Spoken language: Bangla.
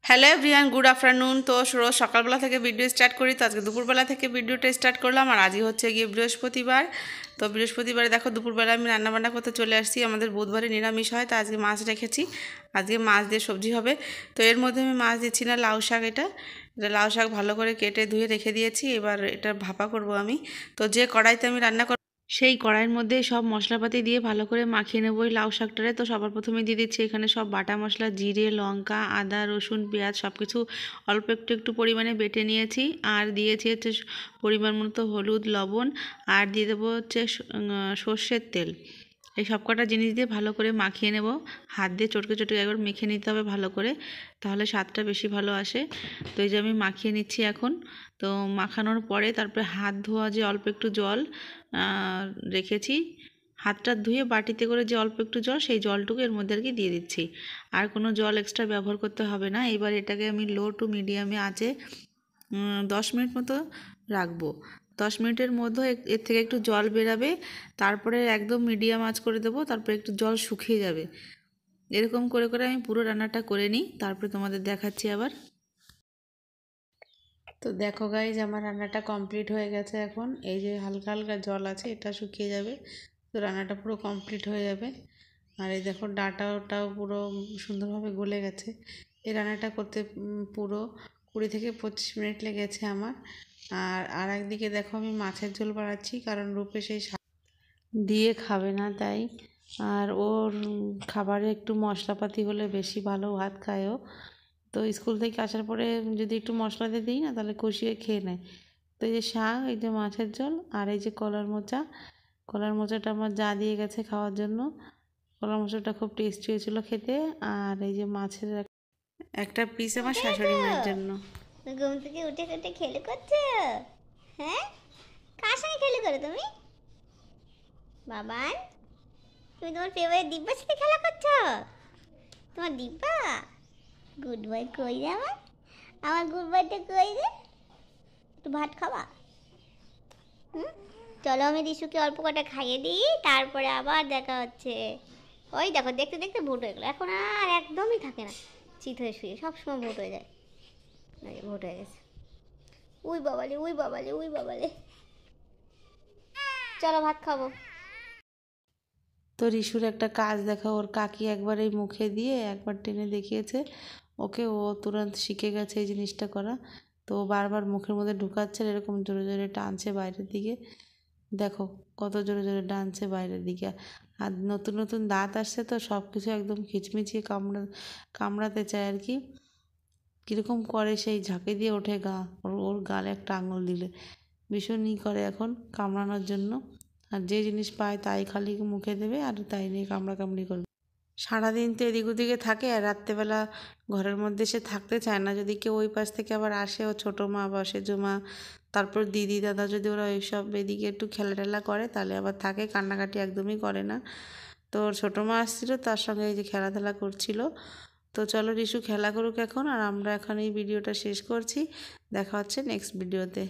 Hello everyone, good afternoon. তো রোজ সকালবেলা থেকে ভিডিও স্টার্ট করি, তো আজকে দুপুরবেলা থেকে ভিডিওটা স্টার্ট করলাম। আর আজকে হচ্ছে গিয়ে বৃহস্পতিবার। তো বৃহস্পতিবারে দেখো দুপুরবেলা আমি রান্নাবান্না করতে চলে আসছি। আমাদের বুধবারে নিরামিষ হয়, তো আজকে মাছ রেখেছি। আজকে মাছ দিয়ে সবজি হবে। তো এর মধ্যে আমি মাছ দিচ্ছি না, লাউ শাক। এটা লাউ শাক ভালো করে কেটে ধুয়ে রেখে দিয়েছি। এবার এটা ভাপা করব আমি। তো যে কড়াইতে আমি রান্না সেই কড়াইয়ের মধ্যে সব মশলাপাতি দিয়ে ভালো করে মাখিয়ে নেবো ওই লাউ শাকটারে। তো সবার প্রথমে দিয়ে দিচ্ছি এখানে সব বাটা মশলা, জিরে, লঙ্কা, আদা, রসুন, পেঁয়াজ সব কিছু অল্প একটু একটু পরিমাণে বেটে নিয়েছি। আর দিয়েছি হচ্ছে পরিমাণ মতো হলুদ, লবণ। আর দিয়ে দেবো হচ্ছে সর্ষের তেল। এই সব কটা জিনিস দিয়ে ভালো করে মাখিয়ে নেব। হাত দিয়ে চটকে চটকে একবার মেখে নিতে হবে ভালো করে, তাহলে স্বাদটা বেশি ভালো আসে। তো এই যে আমি মাখিয়ে নিচ্ছি এখন। তো মাখানোর পরে তারপরে হাত ধোয়া যে অল্প একটু জল রেখেছি, হাতটা ধুয়ে বাটিতে করে যে অল্প একটু জল, সেই জলটুকু এর মধ্যে আর কি দিয়ে দিচ্ছি। আর কোনো জল এক্সট্রা ব্যবহার করতে হবে না। এবার এটাকে আমি লো টু মিডিয়ামে আঁচে 10 মিনিট মতো রাখবো। 10 মিনিটের মধ্যে এর থেকে একটু জল বেরাবে, তারপরে একদম মিডিয়াম আঁচ করে দেবো, তারপরে একটু জল শুকিয়ে যাবে। এরকম করে করে আমি পুরো রান্নাটা করে নিই, তারপরে তোমাদের দেখাচ্ছি আবার। তো দেখো গাইজ, আমার রান্নাটা কমপ্লিট হয়ে গেছে। এখন এই যে হালকা হালকা জল আছে, এটা শুকিয়ে যাবে, তো রান্নাটা পুরো কমপ্লিট হয়ে যাবে। আর এই দেখো ডাঁটাটাও পুরো সুন্দরভাবে গলে গেছে। এই রান্নাটা করতে পুরো 20 থেকে 25 মিনিট লেগেছে আমার। আর একদিকে দেখো আমি মাছের ঝোল বানাচ্ছি, কারণ রূপে সেই দিয়ে খাবে না তাই। আর ওর খাবারে একটু মশলাপাতি হলে বেশি ভালো ভাত খায় ও। তো স্কুল থেকে আসার পরে যদি একটু মশলা দিয়ে দিই না, তাহলে কষিয়ে খেয়ে নেয়। তো এই যে শাক, এই যে মাছের ঝোল, আর এই যে কলার মোচা। কলার মোচাটা আমার যা দিয়ে গেছে খাওয়ার জন্য। কলার মোচাটা খুব টেস্টি হয়েছিল খেতে। আর এই যে মাছের একটা পিস আমার শাশুড়ি মায়ের জন্য। ঘুম থেকে উঠে উঠে খেলে করছো? হ্যাঁ, কার সঙ্গে খেলে করো তুমি? বাবান, তুমি তোমার ফেভারিট দিব্যার সাথে খেলা করছো? তোমার দিব্যা গুড বয় কই রে? আমার গুড বয়টা কই রে? একটু ভাত খাবা? চলো আমি রিশুকে অল্প কটা খাইয়ে দিই, তারপরে আবার দেখা হচ্ছে। ওই দেখো, দেখতে দেখতে ভোট হয়ে গেলো। এখন আর একদমই থাকে না, চিত হয়ে শুয়ে সবসময় ভোট হয়ে যায়। ভোট হয়ে গেছে। উই বাবালে, উই বাবালে, উই বাবালে। চলো ভাত খাবো। তো রিশুর একটা কাজ দেখা, ওর কাকি একবার এই মুখে দিয়ে একবার টেনে দেখিয়েছে ওকে, ও তুরন্ত শিখে গেছে এই জিনিসটা করা। তো বারবার মুখের মধ্যে ঢুকাচ্ছে, এরকম জোরে জোরে টানছে বাইরের দিকে। দেখো কত জোরে জোরে টানছে বাইরের দিকে। আর নতুন নতুন দাঁত আসছে, তো সব কিছু একদম খিচমিচিয়ে কামড়াতে চায় আর কি। কীরকম করে, সেই ঝাঁকে দিয়ে ওঠে গা, ওর গালে একটা আঙুল দিলে ভীষণই করে এখন কামড়ানোর জন্য। আর যে জিনিস পায় তাই খালি মুখে দেবে, আর তাই নিয়ে কামড়াকামড়ি করবে। সারাদিন তো এদিক ওদিকে থাকে, আর রাত্রেবেলা ঘরের মধ্যে সে থাকতে চায় না। যদি কেউ ওই পাশ থেকে আবার আসে, ও ছোটো মা বা সেজো মা, তারপর দিদি দাদা, যদি ওরা ওইসব এদিকে একটু খেলা টেলা করে, তাহলে আবার থাকে, কান্নাকাটি একদমই করে না। তো ওর ছোটো মা আসছিলো, তার সঙ্গে এই যে খেলাধুলা করছিল। তো চলো রিশু খেলা করুক এখন, আর আমরা এখন এই ভিডিওটা শেষ করছি। দেখা হচ্ছে নেক্সট ভিডিওতে।